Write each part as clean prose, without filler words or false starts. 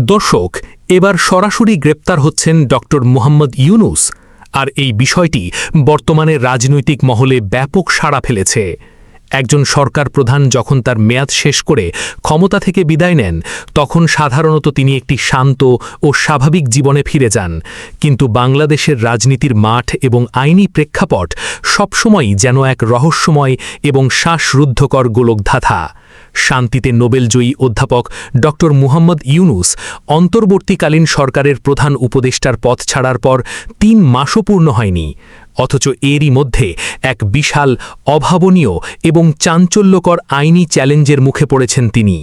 দর্শক, এবার সরাসরি গ্রেপ্তার হচ্ছেন ডক্টর মুহাম্মদ ইউনূস, আর এই বিষয়টি বর্তমানে রাজনৈতিক মহলে ব্যাপক সাড়া ফেলেছে। একজন সরকার প্রধান যখন তার মেয়াদ শেষ করে ক্ষমতা থেকে বিদায় নেন, তখন সাধারণত তিনি একটি শান্ত ও স্বাভাবিক জীবনে ফিরে যান। কিন্তু বাংলাদেশের রাজনীতির মাঠ এবং আইনি প্রেক্ষাপট সবসময়ই যেন এক রহস্যময় এবং শ্বাসরুদ্ধকর গোলকধাঁধা। শান্তিতে নোবেলজয়ী অধ্যাপক ডক্টর মুহাম্মদ ইউনূস অন্তর্বর্তীকালীন সরকারের প্রধান উপদেষ্টার পদ ছাড়ার পর ৩ মাসও পূর্ণ হয়নি, অথচ এরই মধ্যে এক বিশাল, অভাবনীয় এবং চাঞ্চল্যকর আইনি চ্যালেঞ্জের মুখে পড়েছেন তিনি।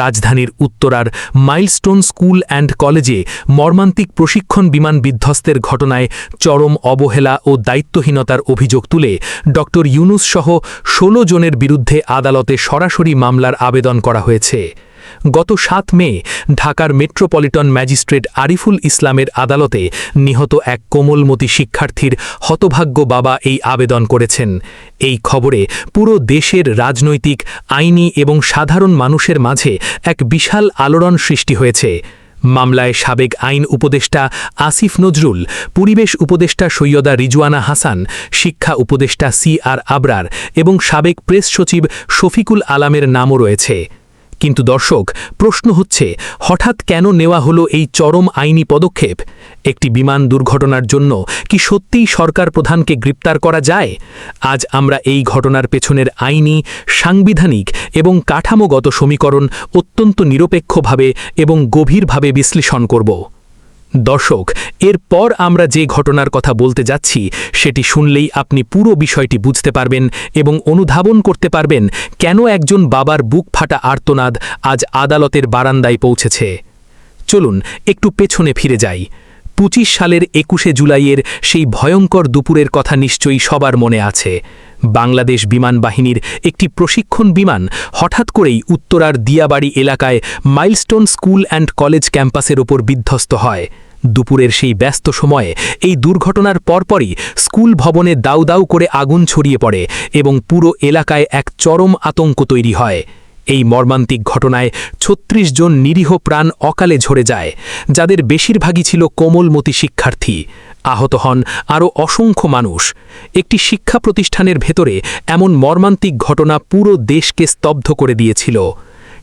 রাজধানীর উত্তরার মাইলস্টোন স্কুল অ্যান্ড কলেজে মর্মান্তিক প্রশিক্ষণ বিমান বিধ্বস্তের ঘটনায় চরম অবহেলা ও দায়িত্বহীনতার অভিযোগ তুলে ডক্টর ইউনূস সহ ১৬ জনের বিরুদ্ধে আদালতে সরাসরি মামলার আবেদন করা হয়েছে। গত ৭ মে ঢাকার মেট্রোপলিটন ম্যাজিস্ট্রেট আরিফুল ইসলামের আদালতে নিহত এক কোমলমতি শিক্ষার্থীর হতভাগ্য বাবা এই আবেদন করেছেন। এই খবরে পুরো দেশের রাজনৈতিক, আইনি এবং সাধারণ মানুষের মাঝে এক বিশাল আলোড়ন সৃষ্টি হয়েছে। মামলায় সাবেক আইন উপদেষ্টা আসিফ নজরুল, পরিবেশ উপদেষ্টা সৈয়দা রিজওয়ানা হাসান, শিক্ষা উপদেষ্টা CR আবরার এবং সাবেক প্রেস সচিব শফিকুল আলমের নামও রয়েছে। কিন্তু দর্শক, প্রশ্ন হচ্ছে, হঠাৎ কেন নেওয়া হলো এই চরম আইনি পদক্ষেপ? একটি বিমান দুর্ঘটনার জন্য কি সত্যিই সরকার প্রধানকে গ্রেপ্তার করা যায়? আজ আমরা এই ঘটনার পেছনের আইনি, সাংবিধানিক এবং কাঠামোগত সমীকরণ অত্যন্ত নিরপেক্ষভাবে এবং গভীরভাবে বিশ্লেষণ করব। দর্শক, এরপর আমরা যে ঘটনার কথা বলতে যাচ্ছি সেটি শুনলেই আপনি পুরো বিষয়টি বুঝতে পারবেন এবং অনুধাবন করতে পারবেন কেন একজন বাবার বুক ফাটা আর্তনাদ আজ আদালতের বারান্দায় পৌঁছেছে। চলুন একটু পেছনে ফিরে যাই। ২৫ সালের ২১শে জুলাইয়ের সেই ভয়ঙ্কর দুপুরের কথা নিশ্চয়ই সবার মনে আছে। বাংলাদেশ বিমান বাহিনীর একটি প্রশিক্ষণ বিমান হঠাৎ করেই উত্তরার দিয়াবাড়ি এলাকায় মাইলস্টোন স্কুল অ্যান্ড কলেজ ক্যাম্পাসের ওপর বিধ্বস্ত হয়। দুপুরের সেই ব্যস্ত সময়ে এই দুর্ঘটনার পরপরই স্কুল ভবনে দাউ দাউ করে আগুন ছড়িয়ে পড়ে এবং পুরো এলাকায় এক চরম আতঙ্ক তৈরি হয়। এই মর্মান্তিক ঘটনায় ৩৬ জন নিরীহ প্রাণ অকালে ঝরে যায়, যাদের বেশিরভাগই ছিল কোমলমতি শিক্ষার্থী। আহত হন আরও অসংখ্য মানুষ। একটি শিক্ষা প্রতিষ্ঠানের ভেতরে এমন মর্মান্তিক ঘটনা পুরো দেশকে স্তব্ধ করে দিয়েছিল।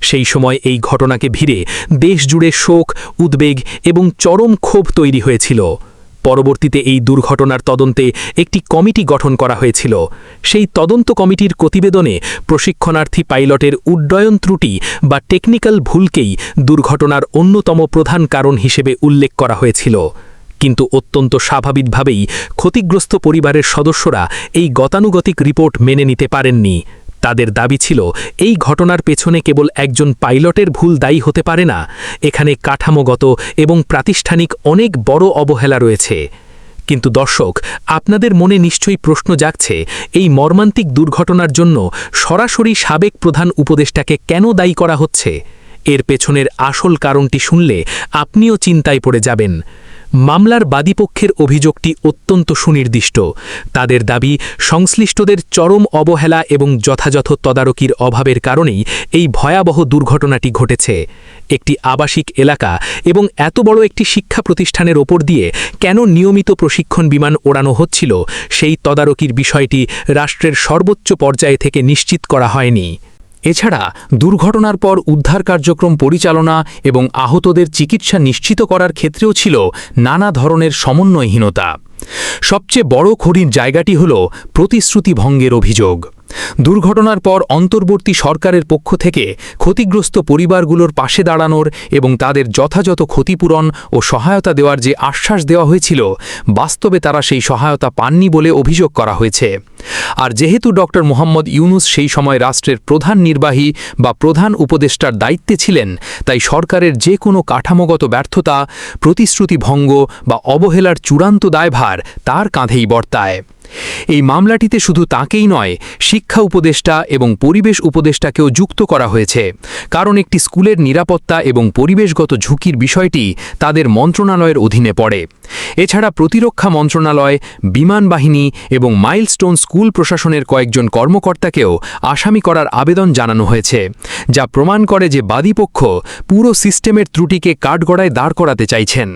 সেই সময় এই ঘটনাকে ঘিরে দেশজুড়ে শোক, উদ্বেগ এবং চরম ক্ষোভ তৈরি হয়েছিল। পরবর্তীতে এই দুর্ঘটনার তদন্তে একটি কমিটি গঠন করা হয়েছিল। সেই তদন্ত কমিটির প্রতিবেদনে প্রশিক্ষণার্থী পাইলটের উড্ডয়ন ত্রুটি বা টেকনিক্যাল ভুলকেই দুর্ঘটনার অন্যতম প্রধান কারণ হিসেবে উল্লেখ করা হয়েছিল। কিন্তু অত্যন্ত স্বাভাবিকভাবেই ক্ষতিগ্রস্ত পরিবারের সদস্যরা এই গতানুগতিক রিপোর্ট মেনে নিতে পারেননি। তাদের দাবি ছিল, এই ঘটনার পেছনে কেবল একজন পাইলটের ভুল দায়ী হতে পারে না, এখানে কাঠামোগত এবং প্রাতিষ্ঠানিক অনেক বড় অবহেলা রয়েছে। কিন্তু দর্শক, আপনাদের মনে নিশ্চয়ই প্রশ্ন জাগছে, এই মর্মান্তিক দুর্ঘটনার জন্য সরাসরি সাবেক প্রধান উপদেষ্টাকে কেন দায়ী করা হচ্ছে? এর পেছনের আসল কারণটি শুনলে আপনিও চিন্তায় পড়ে যাবেন। মামলার বাদীপক্ষের অভিযোগটি অত্যন্ত সুনির্দিষ্ট। তাদের দাবি, সংশ্লিষ্টদের চরম অবহেলা এবং যথাযথ তদারকির অভাবের কারণেই এই ভয়াবহ দুর্ঘটনাটি ঘটেছে। একটি আবাসিক এলাকা এবং এত বড় একটি শিক্ষা প্রতিষ্ঠানের ওপর দিয়ে কেন নিয়মিত প্রশিক্ষণ বিমান ওড়ানো হচ্ছিল, সেই তদারকির বিষয়টি রাষ্ট্রের সর্বোচ্চ পর্যায়ে থেকে নিশ্চিত করা হয়নি। এছাড়া দুর্ঘটনার পর উদ্ধার কার্যক্রম পরিচালনা এবং আহতদের চিকিৎসা নিশ্চিত করার ক্ষেত্রেও ছিল নানা ধরনের সমন্বয়হীনতা। সবচেয়ে বড় ক্ষতির জায়গাটি হল প্রতিশ্রুতি ভঙ্গের অভিযোগ। দুর্ঘটনার পর অন্তর্বর্তী সরকারের পক্ষ থেকে ক্ষতিগ্রস্ত পরিবারগুলোর পাশে দাঁড়ানোর এবং তাদের যথাযথ ক্ষতিপূরণ ও সহায়তা দেওয়ার যে আশ্বাস দেওয়া হয়েছিল, বাস্তবে তারা সেই সহায়তা পাননি বলে অভিযোগ করা হয়েছে। আর যেহেতু ডক্টর মুহাম্মদ ইউনূস সেই সময় রাষ্ট্রের প্রধান নির্বাহী বা প্রধান উপদেষ্টার দায়িত্বে ছিলেন, তাই সরকারের যে কোনো কাঠামোগত ব্যর্থতা, প্রতিশ্রুতি ভঙ্গ বা অবহেলার চূড়ান্ত দায়ভার তার কাঁধেই বর্তায়। এই মামলাটিতে শুধু তাকেই নয়, শিক্ষা উপদেষ্টা এবং পরিবেশ উপদেষ্টাকেও যুক্ত করা হয়েছে, কারণ একটি স্কুলের নিরাপত্তা এবং পরিবেশগত ঝুঁকির বিষয়টি তাদের মন্ত্রণালয়ের অধীনে পড়ে। এছাড়া প্রতিরক্ষা মন্ত্রণালয়, বিমান বাহিনী এবং মাইলস্টোন স্কুল প্রশাসনের কয়েকজন কর্মকর্তাকেও আসামি করার আবেদন জানানো হয়েছে, যা প্রমাণ করে যে বাদীপক্ষ পুরো সিস্টেমের ত্রুটিকে কাঠগড়ায় দাঁড় করাতে চাইছেন।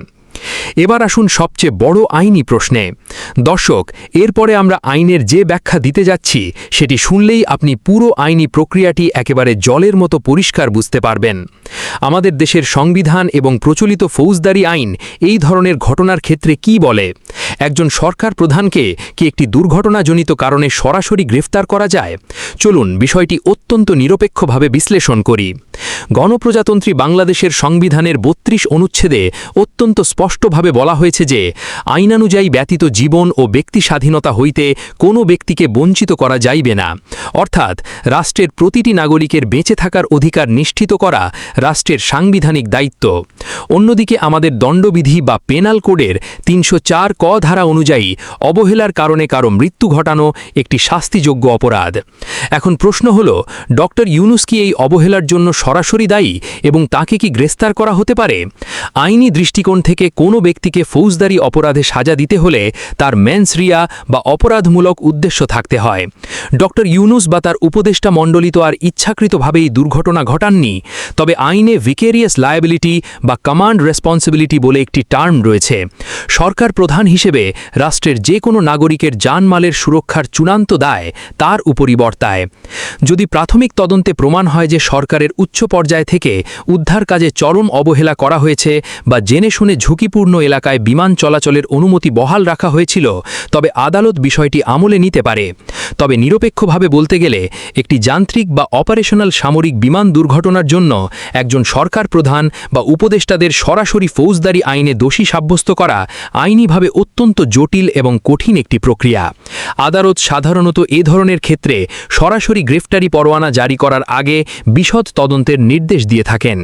এবার আসুন সবচেয়ে বড় আইনি প্রশ্নে। দর্শক, এরপরে আমরা আইনের যে ব্যাখ্যা দিতে যাচ্ছি সেটি শুনলেই আপনি পুরো আইনি প্রক্রিয়াটি একেবারে জলের মতো পরিষ্কার বুঝতে পারবেন। আমাদের দেশের সংবিধান এবং প্রচলিত ফৌজদারি আইন এই ধরনের ঘটনার ক্ষেত্রে কি বলে? একজন সরকার প্রধানকে কি একটি দুর্ঘটনাজনিত কারণে সরাসরি গ্রেফতার করা যায়? চলুন বিষয়টি অত্যন্ত নিরপেক্ষভাবে বিশ্লেষণ করি। গণপ্রজাতন্ত্রী বাংলাদেশের সংবিধানের ৩২ অনুচ্ছেদে অত্যন্ত স্পষ্টভাবে বলা হয়েছে যে আইনানুযায়ী ব্যতীত জীবন ও ব্যক্তি স্বাধীনতা হইতে কোনো ব্যক্তিকে বঞ্চিত করা যাইবে না। অর্থাৎ রাষ্ট্রের প্রতিটি নাগরিকের বেঁচে থাকার অধিকার নিশ্চিত করা রাষ্ট্রের সাংবিধানিক দায়িত্ব। অন্যদিকে আমাদের দণ্ডবিধি বা পেনাল কোডের ৩০৪ ক ধারা অনুযায়ী অবহেলার কারণে কারো মৃত্যু ঘটানো একটি শাস্তিযোগ্য অপরাধ। এখন প্রশ্ন হল, ডক্টর ইউনূস কি এই অবহেলার জন্য সরাসরি দায়ী এবং তাকে কি গ্রেফতার করা হতে পারে? আইনি দৃষ্টিকোণ থেকে কোনো ব্যক্তিকে ফৌজদারি অপরাধে সাজা দিতে হলে তার মেন্স রিয়া বা অপরাধমূলক উদ্দেশ্য থাকতে হয়। ডক্টর ইউনূস বা তার উপদেষ্টা মণ্ডলী তো আর ইচ্ছাকৃতভাবেই দুর্ঘটনা ঘটাননি। তবে আইনে ভিকেরিয়াস লায়াবিলিটি বা কমান্ড রেসপন্সিবিলিটি বলে একটি টার্ম রয়েছে। সরকার প্রধান হিসেবে রাষ্ট্রের যে কোনো নাগরিকের জানমালের সুরক্ষার চূড়ান্ত দায় তার উপরই বর্তায়। যদি প্রাথমিক তদন্তে প্রমাণ হয় যে সরকারের উচ্চ পর্যায় থেকে উদ্ধার কাজে চরম অবহেলা করা হয়েছে বা জেনে শুনে ঝুঁকিপূর্ণ এলাকায় বিমান চলাচলের অনুমতি বহাল রাখা হয়েছিল, তবে আদালত বিষয়টি আমলে নিতে পারে। তবে নিরপেক্ষভাবে বলতে গেলে একটি যান্ত্রিক বা অপারেশনাল সামরিক বিমান দুর্ঘটনার জন্য একজন সরকার প্রধান বা উপদেষ্টাদের সরাসরি ফৌজদারি আইনে দোষী সাব্যস্ত করা আইনিভাবে অত্যন্ত জটিল এবং কঠিন একটি প্রক্রিয়া। আদালত সাধারণত এ ধরনের ক্ষেত্রে সরাসরি গ্রেফতারি পরোয়ানা জারি করার আগে বিশদ তদন্তের নির্দেশ দিয়ে থাকেন।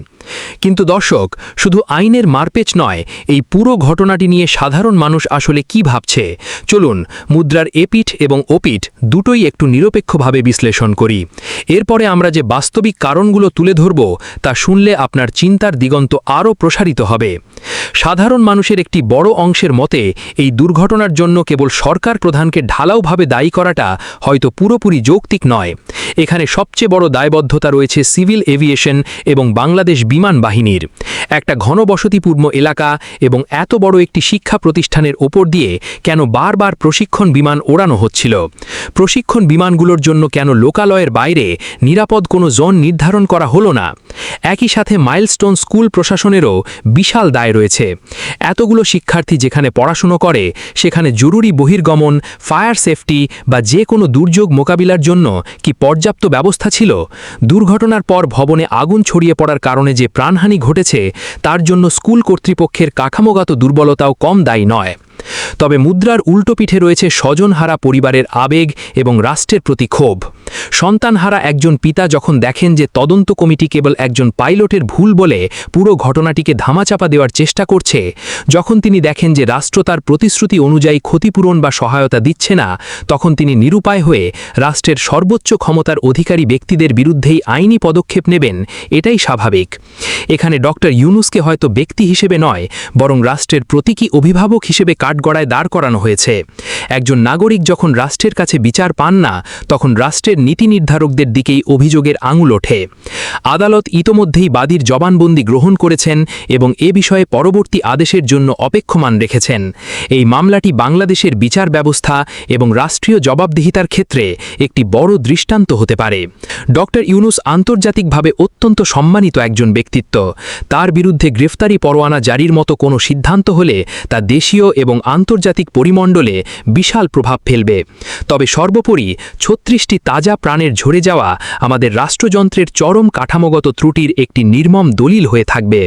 কিন্তু দর্শক, শুধু আইনের মারপেচ নয়, এই পুরো ঘটনাটি নিয়ে সাধারণ মানুষ আসলে কি ভাবছে? চলুন মুদ্রার এপিঠ এবং ওপিঠ দুটোই একটু নিরপেক্ষভাবে বিশ্লেষণ করি। এরপরে আমরা যে বাস্তবিক কারণগুলো তুলে ধরব তা শুনলে আপনার চিন্তার দিগন্ত আরও প্রসারিত হবে। সাধারণ মানুষের একটি বড় অংশের মতে এই দুর্ঘটনার জন্য কেবল সরকার প্রধানকে ঢালাওভাবে দায়ী করাটা হয়তো পুরোপুরি যৌক্তিক নয়। এখানে সবচেয়ে বড় দায়বদ্ধতা রয়েছে সিভিল এভিয়েশন এবং বাংলাদেশ বিমান বাহিনীর। একটা ঘনবসতিপূর্ণ এলাকা এবং এত বড় একটি শিক্ষা প্রতিষ্ঠানের ওপর দিয়ে কেন বারবার প্রশিক্ষণ বিমান ওড়ানো হচ্ছিল? প্রশিক্ষণ বিমানগুলোর জন্য কেন লোকালয়ের বাইরে নিরাপদ কোনো জোন নির্ধারণ করা হলো না? একই সাথে মাইলস্টোন স্কুল প্রশাসনেরও বিশাল দায় রয়েছে। এতগুলো শিক্ষার্থী যেখানে পড়াশুনো করে সেখানে জরুরি বহির্গমন, ফায়ার সেফটি বা যে কোনো দুর্যোগ মোকাবিলার জন্য কি পর্যাপ্ত ব্যবস্থা ছিল? দুর্ঘটনার পর ভবনে আগুন ছড়িয়ে পড়ার কারণে যে প্রাণহানি ঘটেছে তার জন্য স্কুল কর্তৃপক্ষের কাঠামোগত দুর্বলতাও কম দায়ী নয়। তবে মুদ্রার উল্টো পিঠে রয়েছে স্বজনহারা পরিবারের আবেগ এবং রাষ্ট্রের প্রতি ক্ষোভ। সন্তানহারা একজন পিতা যখন দেখেন যে তদন্ত কমিটি কেবল একজন পাইলটের ভুল বলে পুরো ঘটনাটিকে ধামাচাপা দেওয়ার চেষ্টা করছে, যখন তিনি দেখেন যে রাষ্ট্র তার প্রতিশ্রুতি অনুযায়ী ক্ষতিপূরণ বা সহায়তা দিচ্ছে না, তখন তিনি নিরুপায় হয়ে রাষ্ট্রের সর্বোচ্চ ক্ষমতার অধিকারী ব্যক্তিদের বিরুদ্ধেই আইনি পদক্ষেপ নেবেন, এটাই স্বাভাবিক। এখানে ডক্টর ইউনূসকে হয়তো ব্যক্তি হিসেবে নয়, বরং রাষ্ট্রের প্রতীকী অভিভাবক হিসেবে কাঠগড়ায় দাঁড় করানো হয়েছে। একজন নাগরিক যখন রাষ্ট্রের কাছে বিচার পান না, তখন রাষ্ট্রের নীতি নির্ধারকদের দিকেই অভিযোগের আঙুল ওঠে। আদালত ইতোমধ্যেই বাদীর জবানবন্দি গ্রহণ করেছেন এবং এ বিষয়ে পরবর্তী আদেশের জন্য অপেক্ষমান রেখেছেন। এই মামলাটি বাংলাদেশের বিচার ব্যবস্থা এবং রাষ্ট্রীয় জবাবদিহিতার ক্ষেত্রে একটি বড় দৃষ্টান্ত হতে পারে। ডক্টর ইউনূস আন্তর্জাতিকভাবে অত্যন্ত সম্মানিত একজন ব্যক্তিত্ব। তার বিরুদ্ধে গ্রেফতারি পরোয়ানা জারির মতো কোনো সিদ্ধান্ত হলে তা দেশীয় এবং আন্তর্জাতিক পরিমণ্ডলে বিশাল প্রভাব ফেলবে। তবে সর্বোপরি ৩৬টি তাজা প্রাণের ঝরে যাওয়া আমাদের রাষ্ট্রযন্ত্রের চরম কাঠামোগত ত্রুটির একটি নির্মম দলিল হয়ে থাকবে।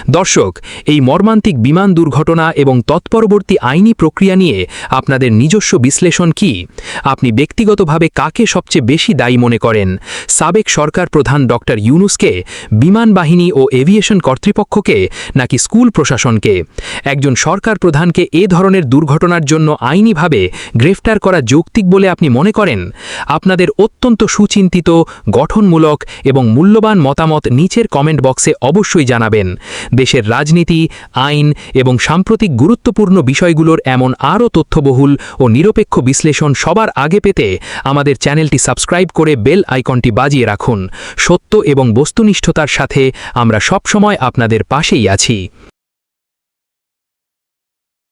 দর্শক, এই মর্মান্তিক বিমান দুর্ঘটনা এবং তৎপরবর্তী আইনি প্রক্রিয়া নিয়ে আপনাদের নিজস্ব বিশ্লেষণ কি? আপনি ব্যক্তিগতভাবে কাকে সবচেয়ে বেশি দায়ী মনে করেন? সাবেক সরকার প্রধান ডক্টর ইউনূসকে, বিমান বাহিনী ও এভিয়েশন কর্তৃপক্ষকে, নাকি স্কুল প্রশাসনকে? একজন সরকার প্রধানকে এ ধরনের দুর্ঘটনার জন্য আইনিভাবে গ্রেফতার করা যৌক্তিক বলে আপনি মনে করেন? আপনাদের অত্যন্ত সুচিন্তিত, গঠনমূলক এবং মূল্যবান মতামত নিচের কমেন্ট বক্সে অবশ্যই জানাবেন। দেশের রাজনীতি, আইন এবং সাম্প্রতিক গুরুত্বপূর্ণ বিষয়গুলোর এমন আরও তথ্যবহুল ও নিরপেক্ষ বিশ্লেষণ সবার আগে পেতে আমাদের চ্যানেলটি সাবস্ক্রাইব করে বেল আইকনটি বাজিয়ে রাখুন। সত্য এবং বস্তুনিষ্ঠতার সাথে আমরা সবসময় আপনাদের পাশেই আছি।